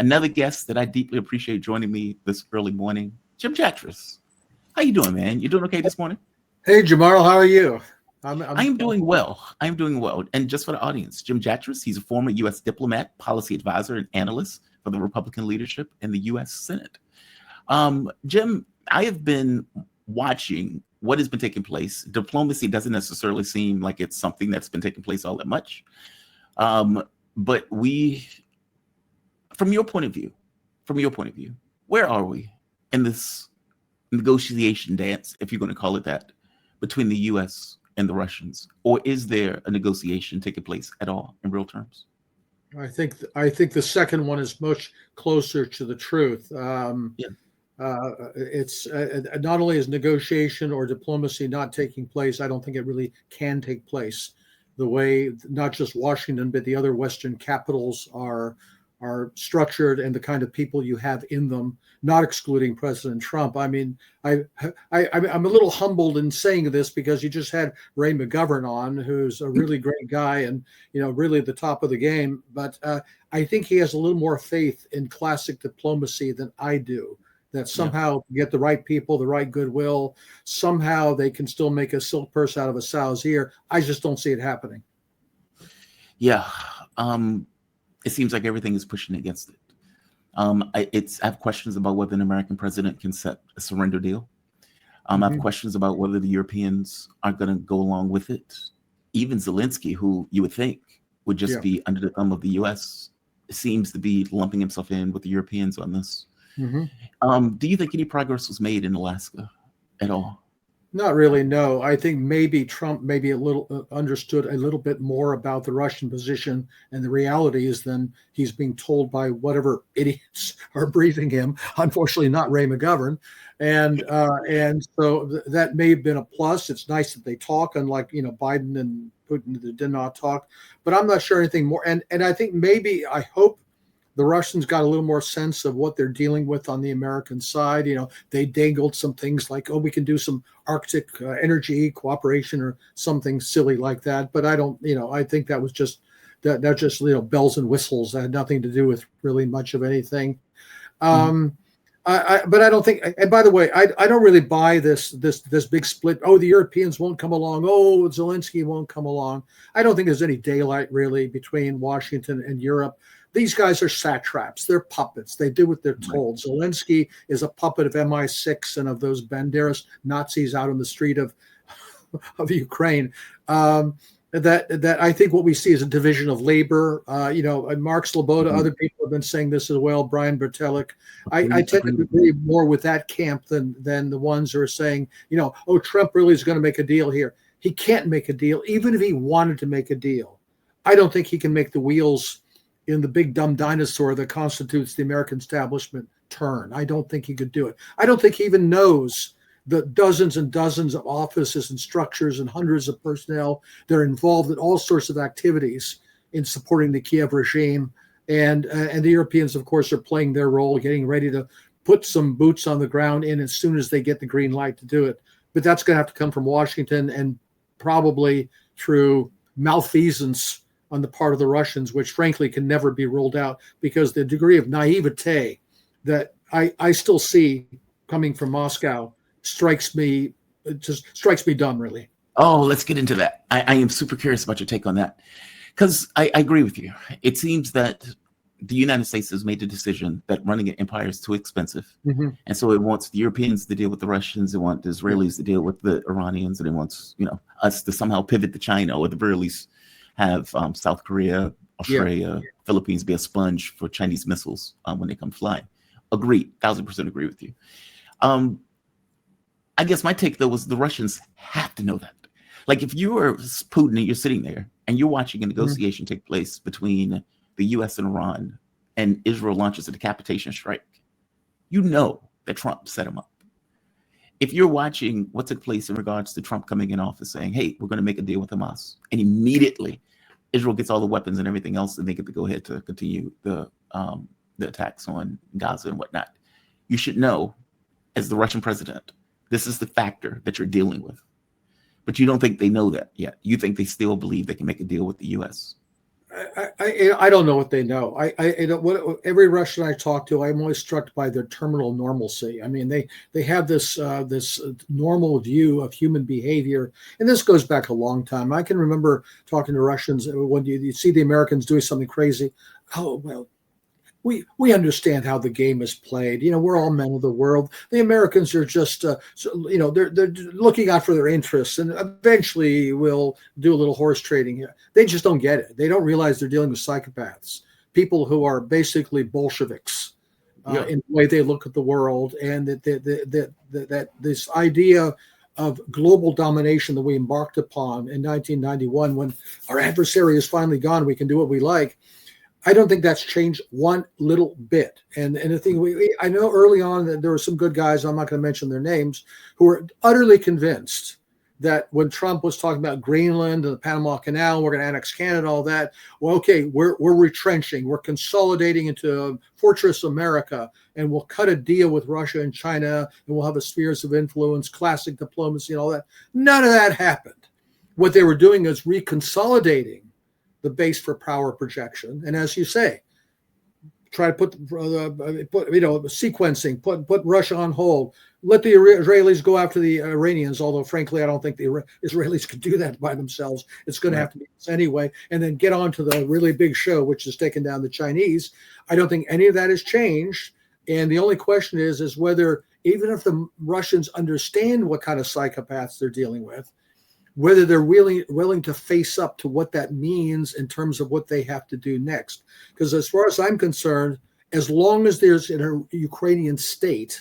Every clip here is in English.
another guest that I deeply appreciate joining me this early morning, Jim Jatras. How you doing, man? You doing okay this morning? Hey, Jamal, how are you? I am doing well. I am doing well. And just for the audience, Jim Jatras, he's a former U.S. diplomat, policy advisor, and analyst for the Republican leadership in the U.S. Senate. Jim, I have been watching what has been taking place. Diplomacy doesn't necessarily seem like it's something that's been taking place all that much. But from your point of view, where are we in this negotiation dance, if you're going to call it that, between the U.S. and the Russians? Or is there a negotiation taking place at all in real terms? I think the second one is much closer to the truth. It's not only is negotiation or diplomacy not taking place, I don't think it really can take place the way not just Washington, but the other Western capitals are structured and the kind of people you have in them, not excluding President Trump. I mean, I'm a little humbled in saying this because you just had Ray McGovern on, who's a really great guy and, really at the top of the game. But I think he has a little more faith in classic diplomacy than I do, that somehow get the right people, the right goodwill, somehow they can still make a silk purse out of a sow's ear. I just don't see it happening. Yeah. It seems like everything is pushing against it. I have questions about whether an American president can set a surrender deal. I have questions about whether the Europeans are going to go along with it. Even Zelensky, who you would think would just be under the thumb of the U.S., seems to be lumping himself in with the Europeans on this. Do you think any progress was made in Alaska at all? Not really, no. I think maybe Trump maybe a little understood a little bit more about the Russian position and the reality is than he's being told by whatever idiots are briefing him. Unfortunately, not Ray McGovern, and so that may have been a plus. It's nice that they talk, unlike Biden and Putin that did not talk. But I'm not sure anything more. And I think I hope the Russians got a little more sense of what they're dealing with on the American side. They dangled some things like, we can do some Arctic energy cooperation or something silly like that. But I don't, I think that was just bells and whistles. That had nothing to do with really much of anything. But I don't think. And by the way, I don't really buy this big split. Oh, the Europeans won't come along. Oh, Zelensky won't come along. I don't think there's any daylight really between Washington and Europe. These guys are satraps. They're puppets. They do what they're told. Zelensky is a puppet of MI6 and of those Banderas Nazis out on the street of Ukraine. That I think what we see is a division of labor. And Mark Sloboda, other people have been saying this as well. Brian Bertelic. I tend to agree more with that camp than the ones who are saying, Trump really is going to make a deal here. He can't make a deal, even if he wanted to make a deal. I don't think he can make the wheels in the big dumb dinosaur that constitutes the American establishment turn. I don't think he could do it. I don't think he even knows the dozens and dozens of offices and structures and hundreds of personnel that are involved in all sorts of activities in supporting the Kiev regime. And the Europeans, of course, are playing their role, getting ready to put some boots on the ground in as soon as they get the green light to do it. But that's going to have to come from Washington and probably through malfeasance on the part of the Russians, which frankly can never be ruled out because the degree of naivete that I still see coming from Moscow strikes me dumb, really. Oh, let's get into that. I am super curious about your take on that because I agree with you. It seems that the United States has made the decision that running an empire is too expensive. And so it wants the Europeans to deal with the Russians. It wants the Israelis to deal with the Iranians. And it wants, us to somehow pivot to China, or at the very least have South Korea, Australia, Philippines be a sponge for Chinese missiles when they come flying. Agreed, 1000% agree with you. I guess my take though was the Russians have to know that. Like if you are Putin and you're sitting there and you're watching a negotiation take place between the U.S. and Iran, and Israel launches a decapitation strike, you know that Trump set him up. If you're watching what took place in regards to Trump coming in office saying, hey, we're going to make a deal with Hamas, and immediately Israel gets all the weapons and everything else, and they get to go ahead to continue the attacks on Gaza and whatnot, you should know, as the Russian president, this is the factor that you're dealing with. But you don't think they know that yet. You think they still believe they can make a deal with the U.S. I don't know what they know. Every Russian I talk to, I'm always struck by their terminal normalcy. I mean, they have this normal view of human behavior, and this goes back a long time. I can remember talking to Russians when you see the Americans doing something crazy. Oh well, we understand how the game is played. We're all men of the world. The Americans are just, they're looking out for their interests, and eventually will do a little horse trading here. They just don't get it. They don't realize they're dealing with psychopaths, people who are basically Bolsheviks in the way they look at the world, and that this idea of global domination that we embarked upon in 1991, when our adversary is finally gone, we can do what we like. I don't think that's changed one little bit. And the thing I know early on that there were some good guys, I'm not going to mention their names, who were utterly convinced that when Trump was talking about Greenland and the Panama Canal, we're going to annex Canada, all that. Well, okay, we're retrenching, we're consolidating into Fortress America, and we'll cut a deal with Russia and China, and we'll have a spheres of influence, classic diplomacy, and all that. None of that happened. What they were doing is reconsolidating the base for power projection, and as you say, try to put sequencing, put Russia on hold, let the Israelis go after the Iranians. Although, frankly, I don't think the Israelis could do that by themselves. It's going to have to be this anyway, and then get on to the really big show, which is taking down the Chinese. I don't think any of that has changed, and the only question is whether, even if the Russians understand what kind of psychopaths they're dealing with, whether they're really willing to face up to what that means in terms of what they have to do next. Because as far as I'm concerned, as long as there's a Ukrainian state,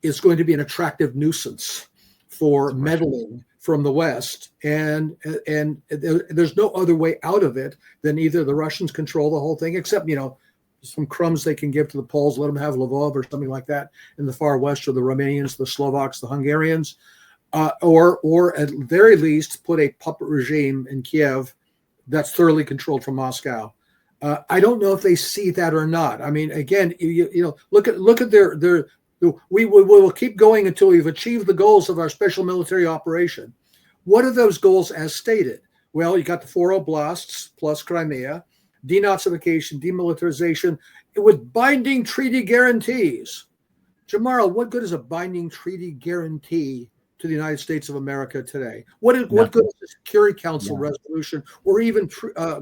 it's going to be an attractive nuisance for meddling from the West. And there's no other way out of it than either the Russians control the whole thing, except, some crumbs they can give to the Poles, let them have Lvov or something like that in the far West, or the Romanians, the Slovaks, the Hungarians. Or at the very least, put a puppet regime in Kiev that's thoroughly controlled from Moscow. I don't know if they see that or not. I mean, again, look at their. We will keep going until we've achieved the goals of our special military operation. What are those goals as stated? Well, you got the 4 oblasts plus Crimea, denazification, demilitarization, with binding treaty guarantees. Jamara, what good is a binding treaty guarantee to the United States of America today? What good is the Security Council resolution, or even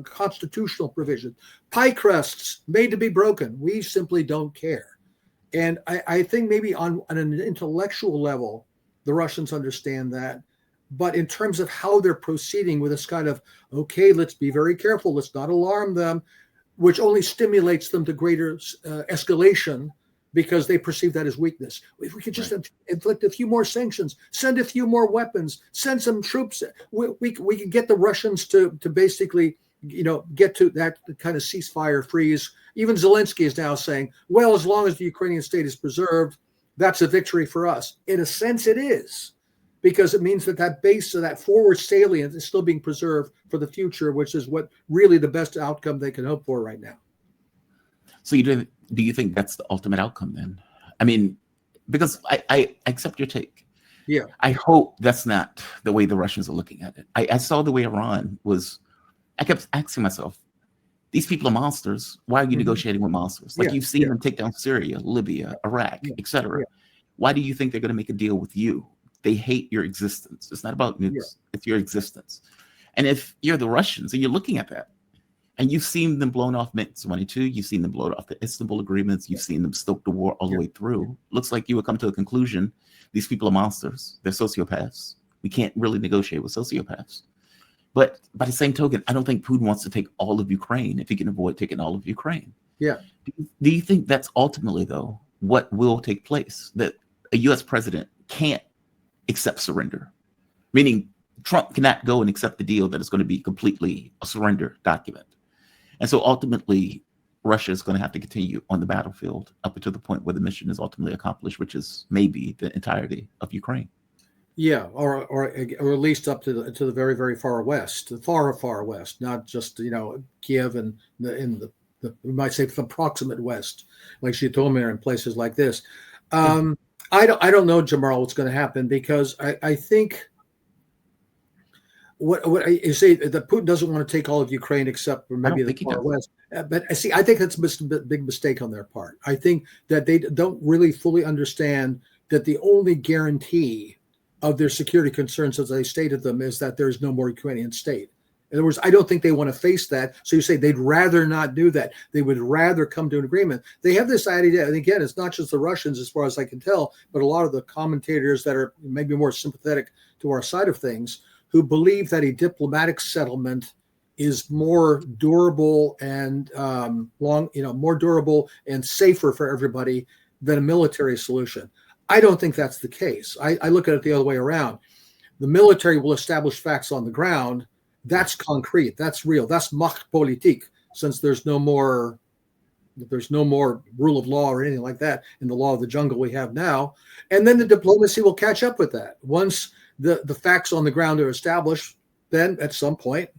constitutional provision? Pie crusts made to be broken. We simply don't care. And I think maybe on an intellectual level, the Russians understand that. But in terms of how they're proceeding with this kind of, okay, let's be very careful, let's not alarm them, which only stimulates them to greater escalation, because they perceive that as weakness. If we could just inflict a few more sanctions, send a few more weapons, send some troops, we can get the Russians to basically, get to that kind of ceasefire freeze. Even Zelensky is now saying, well, as long as the Ukrainian state is preserved, that's a victory for us. In a sense, it is, because it means that base of that forward salient is still being preserved for the future, which is what really the best outcome they can hope for right now. So do you think that's the ultimate outcome then? I mean, because I accept your take. Yeah. I hope that's not the way the Russians are looking at it. I saw the way Iran was. I kept asking myself, these people are monsters. Why are you negotiating with monsters? Like, you've seen them take down Syria, Libya, Iraq, etc. Why do you think they're going to make a deal with you? They hate your existence. It's not about nukes. It's your existence. And if you're the Russians and you're looking at that, and you've seen them blown off Minsk 22, you've seen them blow off the Istanbul agreements, you've seen them stoke the war all the way through. Looks like you would come to a conclusion, these people are monsters. They're sociopaths. We can't really negotiate with sociopaths. But by the same token, I don't think Putin wants to take all of Ukraine if he can avoid taking all of Ukraine. Yeah. Do you think that's ultimately, though, what will take place? That a U.S. president can't accept surrender? Meaning Trump cannot go and accept the deal that is going to be completely a surrender document. And so ultimately, Russia is going to have to continue on the battlefield up until the point where the mission is ultimately accomplished, which is maybe the entirety of Ukraine. Yeah, or at least up to the very, very far west, the far west, not just Kiev and the we might say the proximate west, like Zhytomyr and places like this. I don't know, Jamal, what's going to happen, because I think what you say that Putin doesn't want to take all of Ukraine except for I maybe don't the think he far does. west. But see, I think that's a big mistake on their part. I think that they don't really fully understand that the only guarantee of their security concerns, as I stated them, is that there's no more Ukrainian state. In other words, I don't think they want to face that. So you say they'd rather not do that. They would rather come to an agreement. They have this idea, and again, it's not just the Russians, as far as I can tell, but a lot of the commentators that are maybe more sympathetic to our side of things, who believe that a diplomatic settlement is more durable and more durable and safer for everybody than a military solution. I don't think that's the case. I look at it the other way around. The military will establish facts on the ground. That's concrete. That's real. That's Machtpolitik, since there's no more rule of law or anything like that in the law of the jungle we have now. And then the diplomacy will catch up with that. Once the facts on the ground are established, then at some point,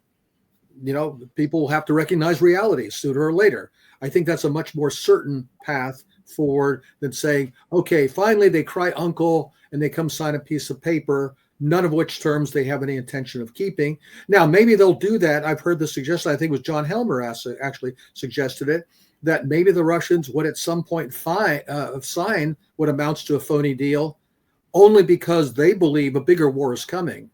people will have to recognize reality sooner or later. I think that's a much more certain path forward than saying, okay, finally they cry uncle and they come sign a piece of paper, none of which terms they have any intention of keeping. Now, maybe they'll do that. I've heard the suggestion, I think it was John Helmer actually suggested it, that maybe the Russians would at some point sign what amounts to a phony deal, only because they believe a bigger war is coming.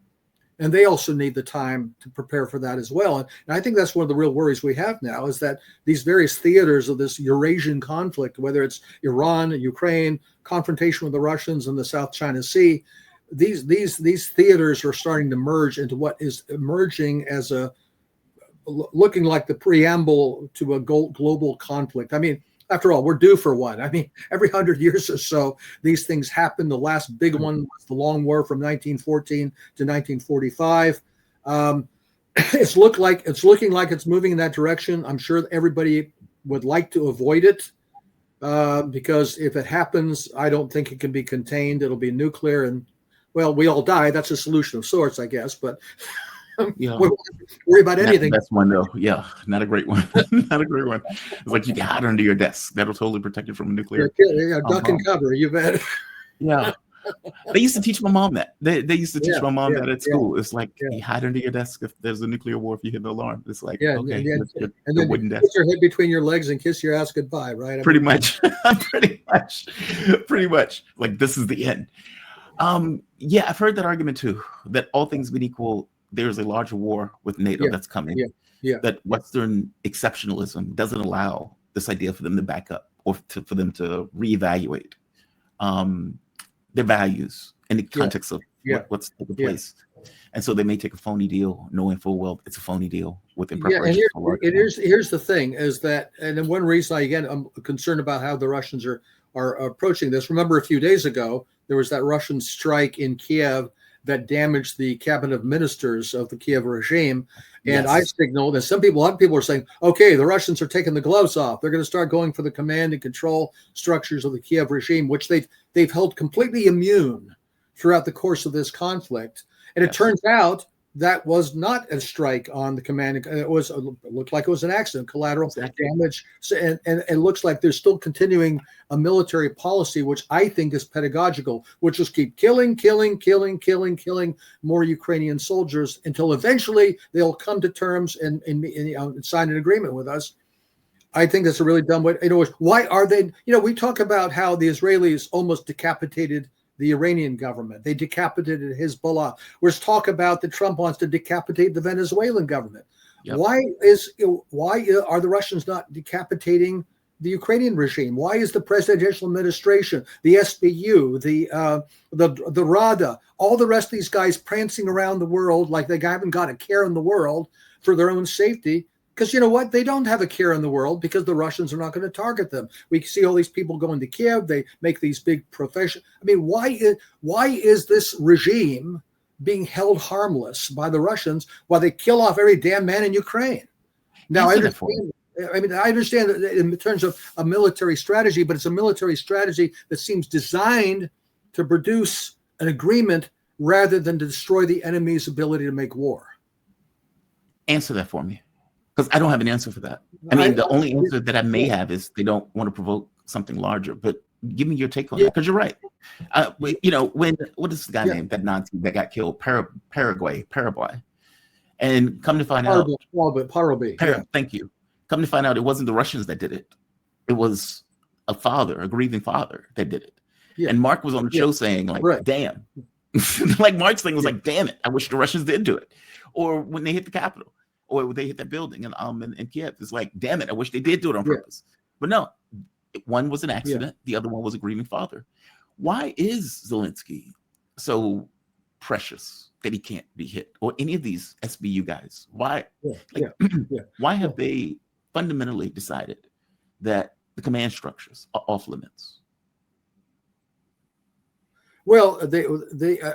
And they also need the time to prepare for that as well. And I think that's one of the real worries we have now, is that these various theaters of this Eurasian conflict, whether it's Iran, Ukraine, confrontation with the Russians in the South China Sea, these theaters are starting to merge into what is emerging as looking like the preamble to a global conflict. I mean, after all, we're due for one. I mean, every 100 years or so, these things happen. The last big one was the Long War from 1914 to 1945. It's looking like it's moving in that direction. I'm sure everybody would like to avoid it, because if it happens, I don't think it can be contained. It'll be nuclear, and well, we all die. That's a solution of sorts, I guess. But Yeah. worry about anything. That's one though. Yeah, not a great one. Not a great one. It's like you can hide under your desk. That'll totally protect you from a nuclear. Yeah, duck and cover. You bet. Yeah. They used to teach my mom that. They used to teach my mom that at school. It's like you hide under your desk if there's a nuclear war, if you hit the alarm. It's like, okay, and then wooden desk. Put your head between your legs and kiss your ass goodbye, right? Pretty much. Pretty much. Like, this is the end. Yeah, I've heard that argument too, that all things being equal, there's a larger war with NATO that's coming. That Western exceptionalism doesn't allow this idea for them to back up, or for them to reevaluate their values in the context of what's taking place. And so they may take a phony deal, knowing full well it's a phony deal within preparation. Here's the thing, is that, and then one reason I'm concerned about how the Russians are approaching this. Remember, a few days ago, there was that Russian strike in Kiev that damaged the cabinet of ministers of the Kiev regime. And I signaled, and a lot of people are saying, okay, the Russians are taking the gloves off. They're going to start going for the command and control structures of the Kiev regime, which they've held completely immune throughout the course of this conflict. And it turns out that was not a strike on the command. It looked like it was an accident, collateral damage. So, and it looks like they're still continuing a military policy, which I think is pedagogical, which is keep killing more Ukrainian soldiers until eventually they'll come to terms and sign an agreement with us. I think that's a really dumb way. Why are they? We talk about how the Israelis almost decapitated the Iranian government. They decapitated Hezbollah. There's talk about that Trump wants to decapitate the Venezuelan government. Yep. Why are the Russians not decapitating the Ukrainian regime? Why is the presidential administration, the SBU, the Rada, all the rest of these guys prancing around the world like they haven't got a care in the world for their own safety? Because you know what? They don't have a care in the world, because the Russians are not going to target them. We see all these people going to Kiev. They make these big profession. I mean, why is this regime being held harmless by the Russians while they kill off every damn man in Ukraine? Now, I understand that in terms of a military strategy, but it's a military strategy that seems designed to produce an agreement rather than to destroy the enemy's ability to make war. Answer that for me. Because I don't have an answer for that. I mean, the only answer that I may have is they don't want to provoke something larger. But give me your take on that, because you're right. What is the guy named, that Nazi that got killed? Paraguay. And come to find out, Horrible. Yeah. thank you. Come to find out, it wasn't the Russians that did it. It was a father, a grieving father, that did it. Yeah. And Mark was on the show saying, like, right. damn. Like Mark's thing was like, damn it, I wish the Russians did do it. Or when they hit the Capitol, or when they hit that building in Kiev, it's like, damn it, I wish they did do it on purpose. But no, one was an accident. The other one was a grieving father. Why is Zelensky so precious that he can't be hit? Or any of these SBU guys? Why? Why have they fundamentally decided that the command structures are off limits? Well,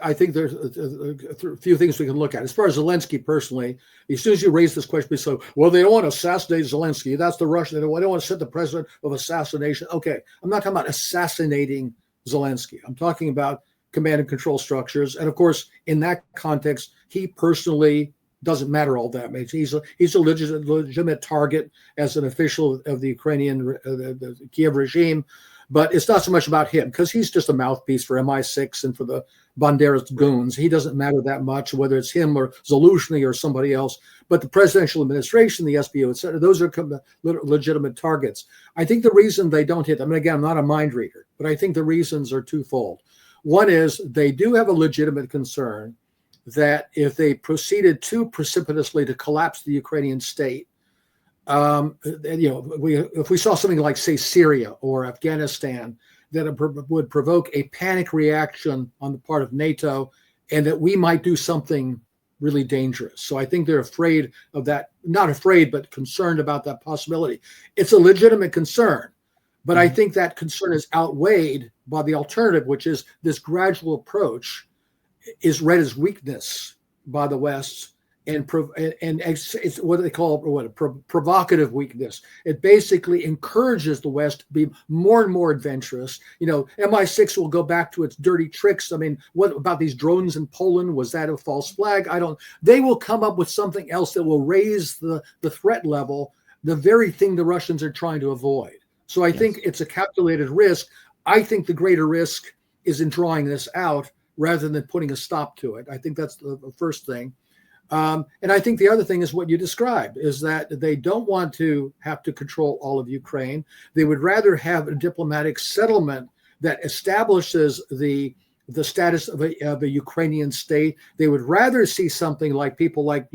I think there's a few things we can look at. As far as Zelensky personally, as soon as you raise this question, so, well, they don't want to assassinate Zelensky. That's the Russian. They don't want to set the president of assassination. Okay, I'm not talking about assassinating Zelensky. I'm talking about command and control structures. And of course, in that context, he personally doesn't matter all that much. He's a legitimate target as an official of the Ukrainian, the Kiev regime. But it's not so much about him, because he's just a mouthpiece for MI6 and for the Banderas goons. He doesn't matter that much, whether it's him or Zaluzhny or somebody else. But the presidential administration, the SBU, et cetera, those are legitimate targets. I think the reason they don't hit, I mean, again, I'm not a mind reader, but I think the reasons are twofold. One is they do have a legitimate concern that if they proceeded too precipitously to collapse the Ukrainian state, if we saw something like, say, Syria or Afghanistan, that it would provoke a panic reaction on the part of NATO, and that we might do something really dangerous. So I think they're afraid of that, not afraid, but concerned about that possibility. It's a legitimate concern, but I think that concern is outweighed by the alternative, which is this gradual approach is read as weakness by the West. And it's what they call provocative weakness. It basically encourages the West to be more and more adventurous. MI6 will go back to its dirty tricks. I mean, what about these drones in Poland? Was that a false flag? They will come up with something else that will raise the threat level, the very thing the Russians are trying to avoid. So I think it's a calculated risk. I think the greater risk is in drawing this out rather than putting a stop to it. I think that's the first thing. And I think the other thing is what you described, is that they don't want to have to control all of Ukraine. They would rather have a diplomatic settlement that establishes the status of a Ukrainian state. They would rather see something like people like,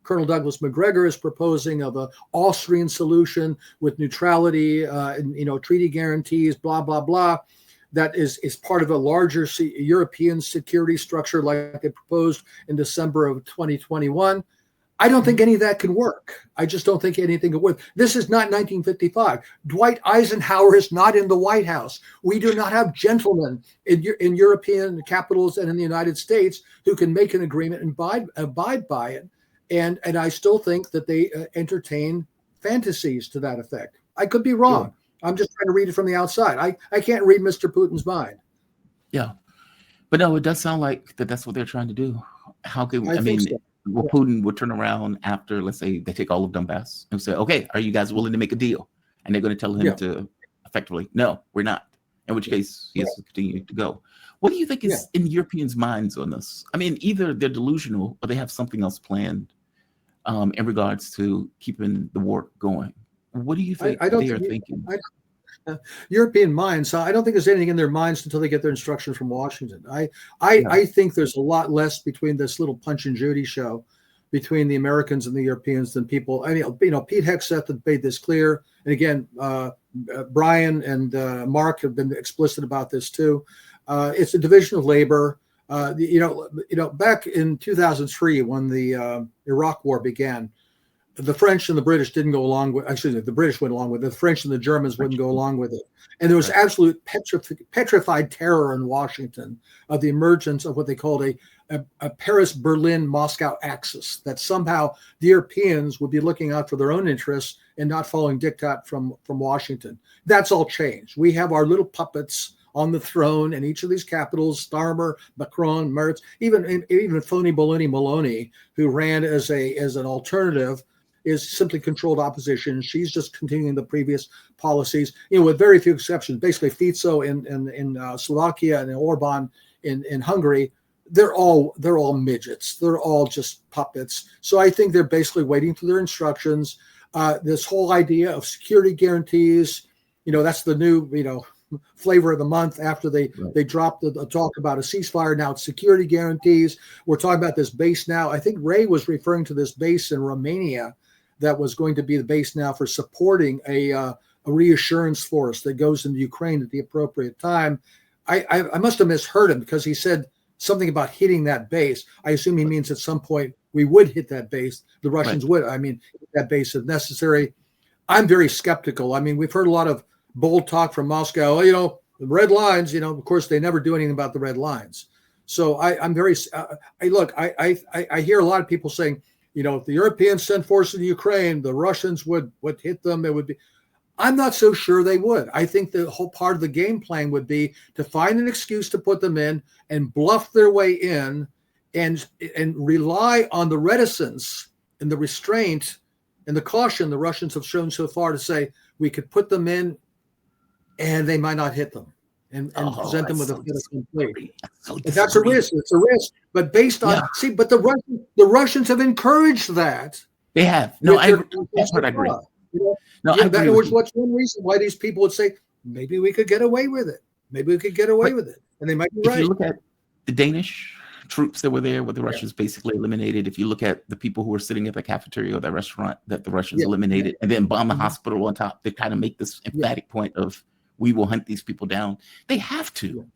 Colonel Douglas Macgregor is proposing, of an Austrian solution with neutrality, treaty guarantees, blah, blah, blah. That is part of a larger European security structure like they proposed in December of 2021. I don't think any of that can work. I just don't think anything can work. This is not 1955. Dwight Eisenhower is not in the White House. We do not have gentlemen in European capitals and in the United States who can make an agreement and abide by it. And I still think that they entertain fantasies to that effect. I could be wrong. Yeah. I'm just trying to read it from the outside. I can't read Mr. Putin's mind. Yeah. But no, it does sound like that's what they're trying to do. How can Putin would turn around after, let's say, they take all of Donbass and say, okay, are you guys willing to make a deal? And they're going to tell him to effectively, no, we're not. In which case he has to continue to go. What do you think is in Europeans' minds on this? I mean, either they're delusional or they have something else planned in regards to keeping the war going. What do you think they are thinking? European minds. I don't think there's anything in their minds until they get their instructions from Washington. I think there's a lot less between this little Punch and Judy show between the Americans and the Europeans than people. I mean, Pete Hegseth had made this clear, and again, Brian and Mark have been explicit about this too. It's a division of labor. Back in 2003, when the Iraq War began, the French and the British didn't go along with. Actually, the British went along with it. The French and the Germans wouldn't go along with it, and there was absolute petrified terror in Washington of the emergence of what they called a Paris-Berlin-Moscow axis. That somehow the Europeans would be looking out for their own interests and not following diktat from Washington. That's all changed. We have our little puppets on the throne in each of these capitals: Starmer, Macron, Merz, even phony Baloney Maloney, who ran as an alternative, is simply controlled opposition. She's just continuing the previous policies, with very few exceptions. Basically, Fico in Slovakia and Orban in Hungary, they're all midgets. They're all just puppets. So I think they're basically waiting for their instructions. This whole idea of security guarantees, that's the new, flavor of the month after they dropped the talk about a ceasefire. Now it's security guarantees. We're talking about this base now. I think Ray was referring to this base in Romania that was going to be the base now for supporting a reassurance force that goes into Ukraine at the appropriate time. I must have misheard him because he said something about hitting that base. I assume he means at some point we would hit that base. The Russians would, hit that base if necessary. I'm very skeptical. We've heard a lot of bold talk from Moscow. The red lines, of course, they never do anything about the red lines. So I'm very, I hear a lot of people saying, if the Europeans sent forces to Ukraine, the Russians would hit them. It would be, I'm not so sure they would. I think the whole part of the game plan would be to find an excuse to put them in and bluff their way in and rely on the reticence and the restraint and the caution the Russians have shown so far to say we could put them in and they might not hit them and present them with a fit of complete. That's a risk. It's a risk. But based on, but the Russians have encouraged that. They have. No, that's what I agree. That was what's one reason why these people would say, maybe we could get away with it. Maybe we could get away with it. And they might be right. If you look at the Danish troops that were there, what the Russians basically eliminated, if you look at the people who were sitting at the cafeteria or that restaurant that the Russians eliminated and then bomb the hospital on top, they kind of make this emphatic point of, we will hunt these people down. They have to.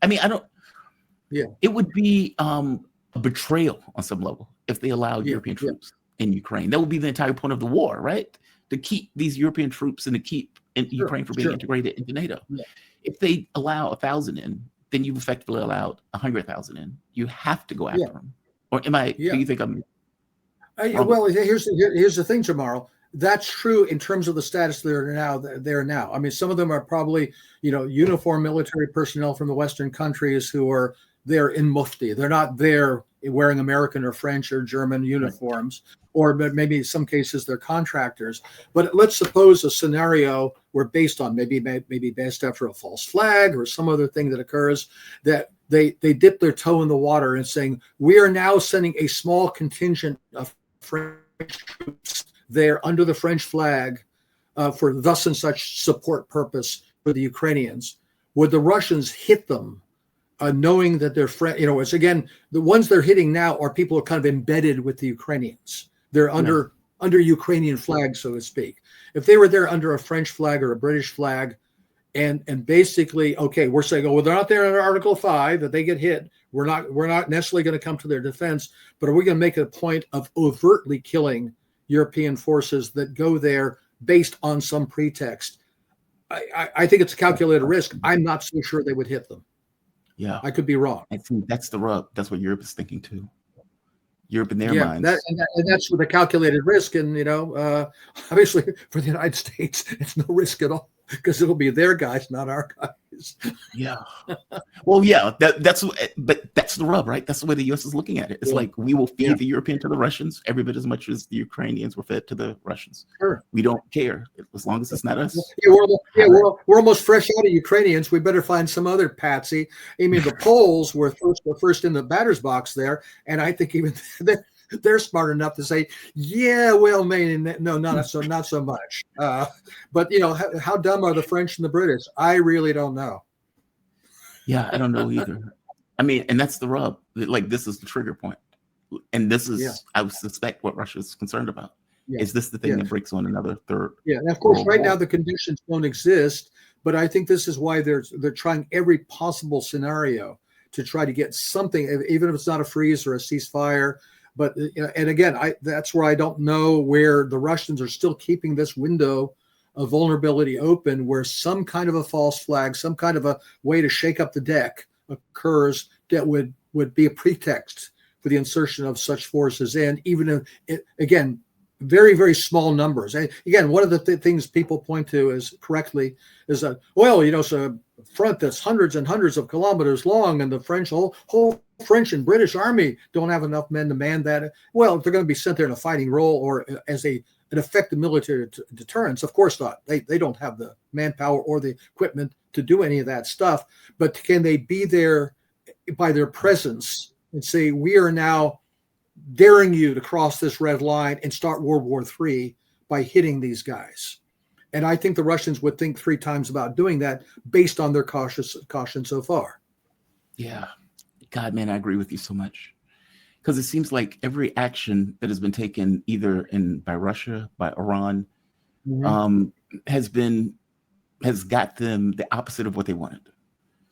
It would be a betrayal on some level if they allowed European troops in Ukraine. That would be the entire point of the war, right? To keep these European troops and to keep Ukraine from being integrated into NATO. If they allow 1,000 in, then you've effectively allowed 100,000 in. You have to go after them. Or am I? Do you think I'm? Well, here's the thing, Jamaro. That's true in terms of the status they're now. Some of them are probably, uniformed military personnel from the Western countries who are there in mufti. They're not there wearing American or French or German uniforms, or maybe in some cases they're contractors. But let's suppose a scenario where based on maybe based after a false flag or some other thing that occurs, that they dip their toe in the water and saying, we are now sending a small contingent of French troops there under the French flag for thus and such support purpose for the Ukrainians. Would the Russians hit them knowing that they're it's again, the ones they're hitting now are people who are kind of embedded with the Ukrainians. They're under Ukrainian flag, so to speak. If they were there under a French flag or a British flag, and basically, okay, we're saying, well, they're not there under Article 5, that they get hit. We're not necessarily going to come to their defense, but are we going to make it a point of overtly killing European forces that go there based on some pretext? I think it's a calculated risk. I'm not so sure they would hit them. Yeah, I could be wrong. I think that's the rub. That's what Europe is thinking too. Europe in their minds. And that's with a calculated risk. And, obviously for the United States, it's no risk at all because it'll be their guys, not our guys. Yeah. Well, yeah, that's the rub, right? That's the way the U.S. is looking at it. It's like we will feed the European to the Russians every bit as much as the Ukrainians were fed to the Russians. Sure. We don't care as long as it's not us. We're almost fresh out of Ukrainians. We better find some other patsy. The Poles were first in the batter's box there, and I think even they're smart enough to say, no, not so much. But how dumb are the French and the British? I really don't know. Yeah, I don't know either. And that's the rub. Like, this is the trigger point. And this is, I would suspect, what Russia's concerned about. Yeah. Is this the thing that breaks on another third? Yeah, and of course, right now the conditions don't exist. But I think this is why they're trying every possible scenario to try to get something, even if it's not a freeze or a ceasefire. But and again, that's where I don't know where the Russians are still keeping this window of vulnerability open, where some kind of a false flag, some kind of a way to shake up the deck occurs that would be a pretext for the insertion of such forces in, even if, again, very, very small numbers. And again, one of the things people point to is correctly is that, it's a front that's hundreds and hundreds of kilometers long, and the French whole French and British army don't have enough men to man that. Well, if they're going to be sent there in a fighting role or as an effective military deterrence, of course not. They don't have the manpower or the equipment to do any of that stuff. But can they be there by their presence and say, we are now daring you to cross this red line and start World War III by hitting these guys. And I think the Russians would think 3 times about doing that based on their caution so far. Yeah. God, man, I agree with you so much. Because it seems like every action that has been taken either by Russia, by Iran, has got them the opposite of what they wanted.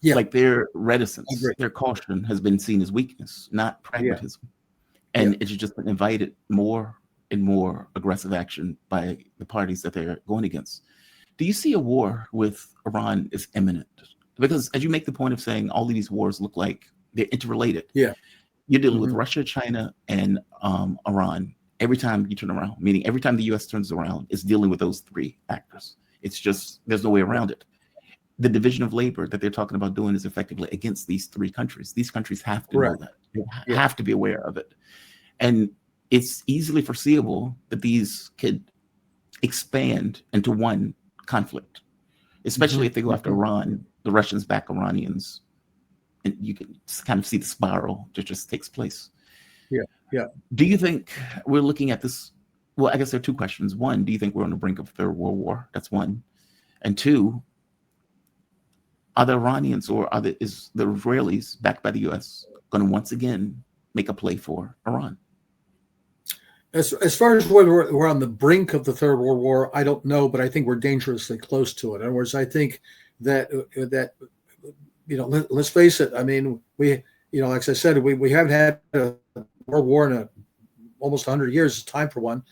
Yeah. Like their reticence, their caution has been seen as weakness, not pragmatism. And it's just been invited more and more aggressive action by the parties that they're going against. Do you see a war with Iran is imminent? Because as you make the point of saying all of these wars look like they're interrelated. Yeah. You're dealing with Russia, China, and Iran every time you turn around, meaning every time the U.S. turns around, it's dealing with those 3 actors. It's just, there's no way around it. The division of labor that they're talking about doing is effectively against these 3 countries. These countries have to know that. They have to be aware of it. And it's easily foreseeable that these could expand into one conflict, especially if they go after Iran, the Russians back Iranians. And you can kind of see the spiral that just takes place. Yeah. Do you think we're looking at this? Well, I guess there are 2 questions. 1, do you think we're on the brink of a 3rd World War? That's 1. And 2, are the Iranians or is the Israelis backed by the U.S. going to once again make a play for Iran? As far as whether we're on the brink of the 3rd World War, I don't know, but I think we're dangerously close to it. In other words, I think that let's face it. I mean, we, like I said, we haven't had a World War in almost 100 years. It's time for one,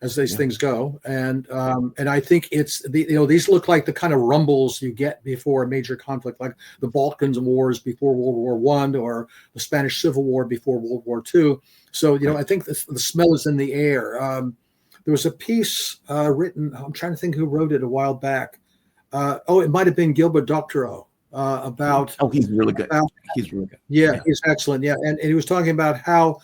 as these things go. And I think it's these look like the kind of rumbles you get before a major conflict, like the Balkans Wars before World War I, or the Spanish Civil War before World War II. So I think the smell is in the air. There was a piece written. I'm trying to think who wrote it a while back. It might have been Gilbert Doctorow about. Oh, he's really good. He's really good. Yeah, he's excellent. Yeah, and he was talking about how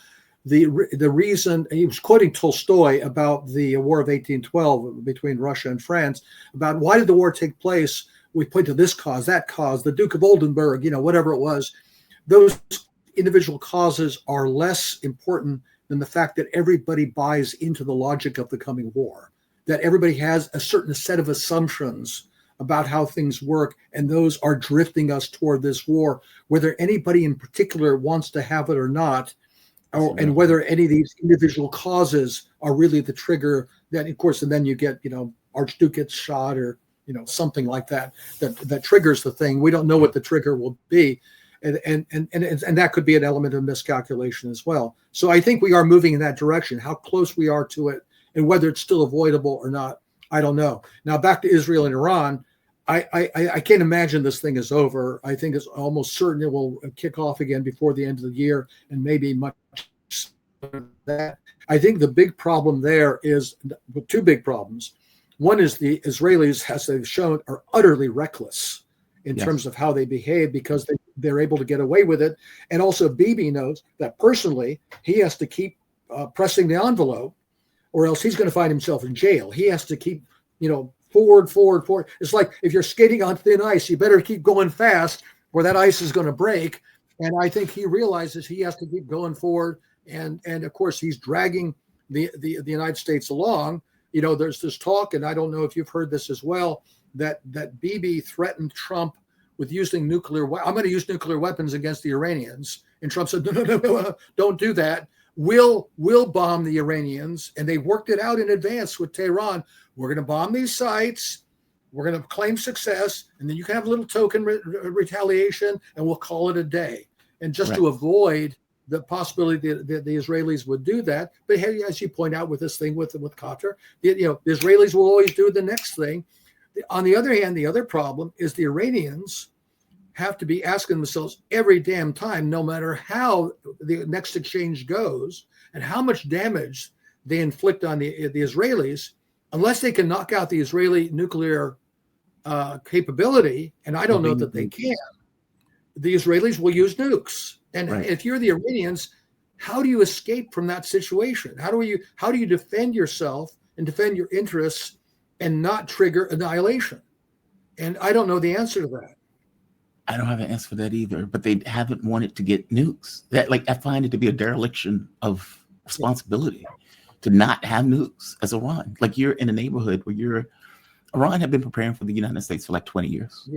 the reason, he was quoting Tolstoy about the War of 1812 between Russia and France, about why did the war take place? We point to this cause, that cause, the Duke of Oldenburg, whatever it was. Those individual causes are less important than the fact that everybody buys into the logic of the coming war, that everybody has a certain set of assumptions about how things work, and those are drifting us toward this war, whether anybody in particular wants to have it or not, and whether any of these individual causes are really the trigger that, of course, and then you get, Archduke gets shot or, something like that triggers the thing. We don't know what the trigger will be. And that could be an element of miscalculation as well. So I think we are moving in that direction. How close we are to it and whether it's still avoidable or not, I don't know. Now back to Israel and Iran. I can't imagine this thing is over. I think it's almost certain it will kick off again before the end of the year, and maybe much sooner than that. I think the big problem there is 2 big problems. One is the Israelis, as they've shown, are utterly reckless in terms of how they behave, because they're able to get away with it. And also Bibi knows that personally he has to keep pressing the envelope, or else he's going to find himself in jail. He has to keep, forward. It's like if you're skating on thin ice, you better keep going fast, or that ice is going to break. And I think he realizes he has to keep going forward. And of course, he's dragging the United States along. There's this talk, and I don't know if you've heard this as well, that Bibi threatened Trump with using nuclear. I'm going to use nuclear weapons against the Iranians. And Trump said, no, don't do that. We'll bomb the Iranians. And they worked it out in advance with Tehran. We're going to bomb these sites. We're going to claim success. And then you can have a little token retaliation, and we'll call it a day. And just to avoid the possibility that the Israelis would do that. But hey, as you point out with this thing with Qatar, the Israelis will always do the next thing. On the other hand, the other problem is the Iranians have to be asking themselves every damn time, no matter how the next exchange goes and how much damage they inflict on the Israelis, unless they can knock out the Israeli nuclear capability, and I don't know that they can, the Israelis will use nukes. And if you're the Iranians, how do you escape from that situation? How do you defend yourself and defend your interests and not trigger annihilation? And I don't know the answer to that. I don't have an answer for that either, but they haven't wanted to get nukes. That, like, I find it to be a dereliction of responsibility to not have nukes as Iran. Like, you're in a neighborhood where Iran have been preparing for the United States for like 20 years.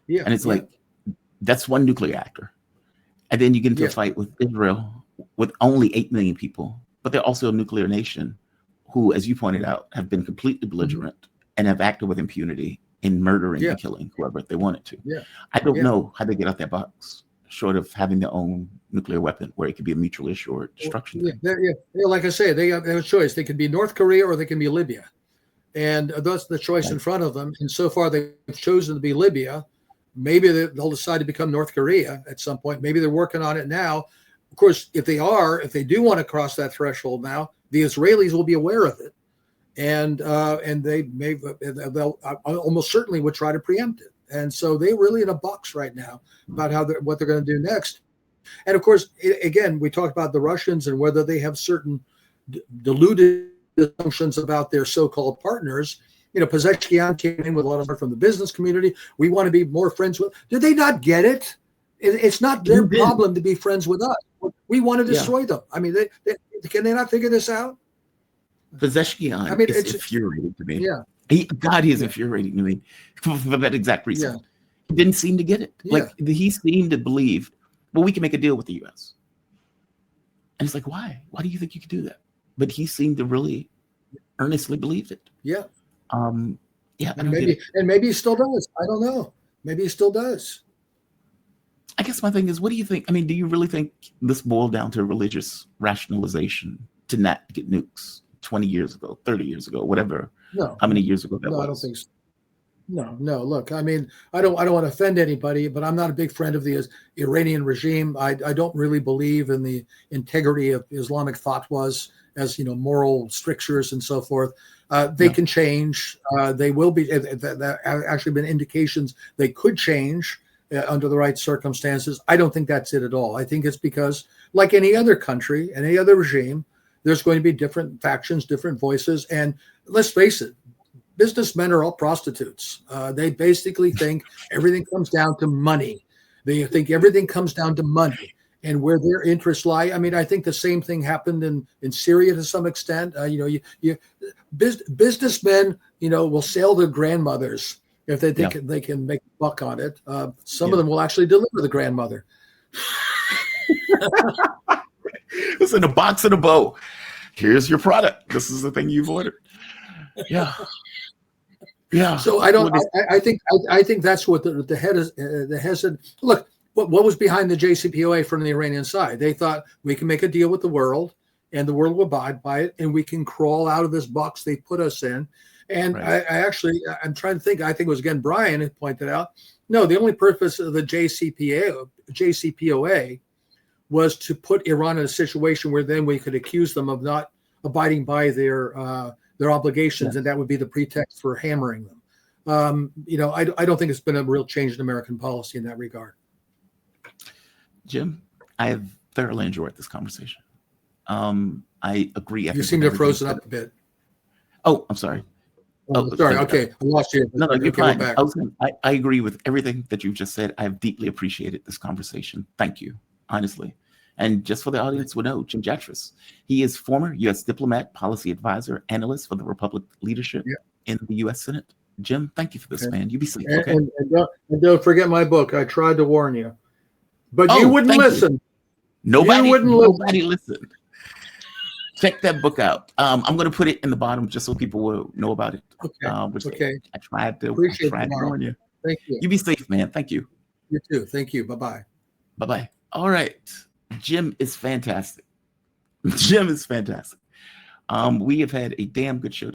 Yeah. And it's like, that's one nuclear actor. And then you get into a fight with Israel with only 8 million people, but they're also a nuclear nation who, as you pointed out, have been completely belligerent and have acted with impunity in murdering and killing whoever they wanted to. I don't know how they get out that box, short of having their own nuclear weapon where it could be a mutually assured destruction. Like I say, they have a choice. They could be North Korea or they can be Libya. And that's the choice in front of them. And so far, they've chosen to be Libya. Maybe they'll decide to become North Korea at some point. Maybe they're working on it now. Of course, if they do want to cross that threshold now, the Israelis will be aware of it. And they'll almost certainly would try to preempt it. And so they're really in a box right now about what they're going to do next. And of course, again, we talked about the Russians and whether they have certain deluded assumptions about their so-called partners. You know, Pezeshkian came in with a lot of support from the business community. We want to be more friends with. Did they not get it? It's not their problem to be friends with us. We want to destroy them. I mean, can they not figure this out? Pezeshkian is infuriating to me. He is infuriating to me for that exact reason. He didn't seem to get it. Like, he seemed to believe, well, we can make a deal with the U.S. And it's like, why? Why do you think you could do that? But he seemed to really earnestly believe it. And maybe he still does. I don't know. Maybe he still does. I guess my thing is, what do you think? I mean, do you really think this boiled down to religious rationalization to not get nukes 20 years ago, 30 years ago, whatever? No. How many years ago that was? I don't think so. No. Look, I mean, I don't want to offend anybody, but I'm not a big friend of the Iranian regime. I don't really believe in the integrity of Islamic fatwas as, moral strictures and so forth. They can change. They will be. There have actually been indications they could change under the right circumstances. I don't think that's it at all. I think it's because, like any other country, any other regime, there's going to be different factions, different voices. And let's face it, businessmen are all prostitutes. They basically think everything comes down to money. They think everything comes down to money and where their interests lie. I mean, I think the same thing happened in Syria to some extent. Businessmen, will sell their grandmothers if they think they can make a buck on it. Some of them will actually deliver the grandmother. It's in a box and a bow. Here's your product. This is the thing you've ordered. Yeah. So I think that's what the head is. The hesitant. Look, what was behind the JCPOA from the Iranian side? They thought we can make a deal with the world, and the world will abide by it, and we can crawl out of this box they put us in. And I'm trying to think. I think it was again Brian who pointed out. No, the only purpose of the JCPOA was to put Iran in a situation where then we could accuse them of not abiding by their obligations, and that would be the pretext for hammering them. I don't think it's been a real change in American policy in that regard. Jim, I have thoroughly enjoyed this conversation. I agree. You seem to have frozen up a bit. Oh, I'm sorry. Sorry. Okay, I lost you. No, you're fine. I agree with everything that you've just said. I've deeply appreciated this conversation. Thank you, honestly. And just for the audience will know, Jim Jatras, he is former U.S. diplomat, policy advisor, analyst for the Republican leadership in the U.S. Senate. Jim, thank you for this, man. You be safe. Okay. And don't forget my book. I tried to warn you, but you wouldn't listen. Nobody listened. Check that book out. I'm going to put it in the bottom just so people will know about it. Okay. I tried to warn you. Thank you. You be safe, man. Thank you. You too. Thank you. Bye-bye. Bye-bye. All right. Jim is fantastic. We have had a damn good show.